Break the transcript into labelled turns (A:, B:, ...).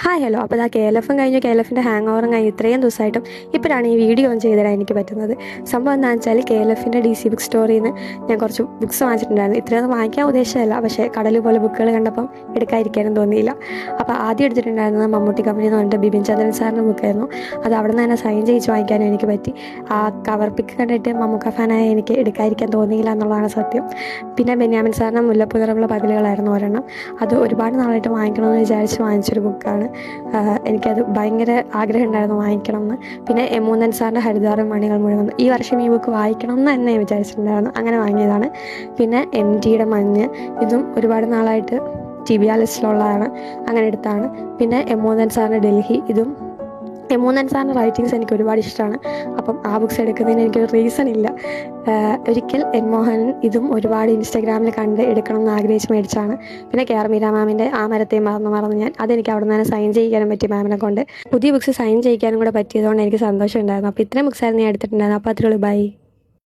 A: Hi hello. അപ്പോൾ KLF കഴിഞ്ഞു, KLFിൻ്റെ hang ഓവറും കഴിഞ്ഞ് ഇത്രയും ദിവസമായിട്ടും ഇപ്പോഴാണ് ഈ വീഡിയോ ഓൺ ചെയ്തിടാൻ എനിക്ക് പറ്റുന്നത്. സംഭവം എന്താണെന്ന് വെച്ചാൽ KLFിൻ്റെ DC ബുക്ക് സ്റ്റോറിൽ നിന്ന് ഞാൻ കുറച്ച് ബുക്ക്സ് വാങ്ങിച്ചിട്ടുണ്ടായിരുന്നു. ഇത്രയൊന്നും വാങ്ങിക്കാൻ ഉദ്ദേശമല്ല, പക്ഷേ കടൽ പോലെ ബുക്കുകൾ കണ്ടപ്പം എടുക്കാതിരിക്കാനും തോന്നിയില്ല. അപ്പോൾ ആദ്യം എടുത്തിട്ടുണ്ടായിരുന്നത് മമ്മൂട്ടി കമ്പനി എന്ന് പറഞ്ഞിട്ട് ബിപിൻ ചന്ദ്രൻ സാറിൻ്റെ ബുക്കായിരുന്നു. അത് അവിടെ നിന്ന് തന്നെ സൈൻ ചെയ്യിച്ച് വാങ്ങിക്കാനും എനിക്ക് പറ്റി. ആ കവർ പിക്ക് കണ്ടിട്ട് മമ്മൂക്ക ഫാനായ എനിക്ക് എടുക്കാതിരിക്കാൻ തോന്നിയില്ല എന്നുള്ളതാണ് സത്യം. പിന്നെ ബെന്യാമിൻ സാറിൻ്റെ മുല്ലപ്പൂ നിറമുള്ള പകലുകളായിരുന്നു ഒരെണ്ണം. അത് ഒരുപാട് നാളായിട്ട് വാങ്ങിക്കണമെന്ന് വിചാരിച്ച് വാങ്ങിച്ചൊരു ബുക്കാണ്. എനിക്കത് ഭയങ്കര ആഗ്രഹം ഉണ്ടായിരുന്നു വാങ്ങിക്കണം എന്ന്. പിന്നെ മൂന്നൻ സാറിൻ്റെ ഹരിതാറും മണികൾ മുഴുവൻ ഈ വർഷം ഈ ബുക്ക് വായിക്കണം എന്ന് തന്നെ വിചാരിച്ചിട്ടുണ്ടായിരുന്നു. അങ്ങനെ വാങ്ങിയതാണ്. പിന്നെ MTയുടെ മഞ്ഞ്, ഇതും ഒരുപാട് നാളായിട്ട് TBR ലിസ്റ്റിലുള്ളതാണ്, അങ്ങനെ എടുത്താണ്. പിന്നെ മൂന്നൻ സാറിൻ്റെ ഡൽഹി, ഇതും മൂന്നൻ സാറിൻ്റെ റൈറ്റിങ്സ് എനിക്ക് ഒരുപാട് ഇഷ്ടമാണ്. അപ്പം ആ ബുക്സ് എടുക്കുന്നതിന് എനിക്കൊരു റീസൺ ഇല്ല. ഒരിക്കൽ എൻ മോഹനൻ, ഇതും ഒരുപാട് ഇൻസ്റ്റാഗ്രാമിൽ കണ്ട് എടുക്കണം എന്ന് ആഗ്രഹിച്ച് മേടിച്ചാണ്. പിന്നെ KR മീര മാമിൻ്റെ ആ മരത്തെ മറന്ന് ഞാൻ, അതെനിക്ക് അവിടെ നിന്ന് തന്നെ സൈൻ ചെയ്യിക്കാനും പറ്റി മാമിനെ കൊണ്ട്. പുതിയ ബുക്സ് സൈൻ ചെയ്യിക്കാനും കൂടെ പറ്റിയതുകൊണ്ട് എനിക്ക് സന്തോഷം ഉണ്ടായിരുന്നു. അപ്പോൾ ഇത്രയും ബുക്സായിരുന്നു ഞാൻ എടുത്തിട്ടുണ്ടായിരുന്നു. അപ്പോൾ അത്രയുള്ളൂ. ബൈ.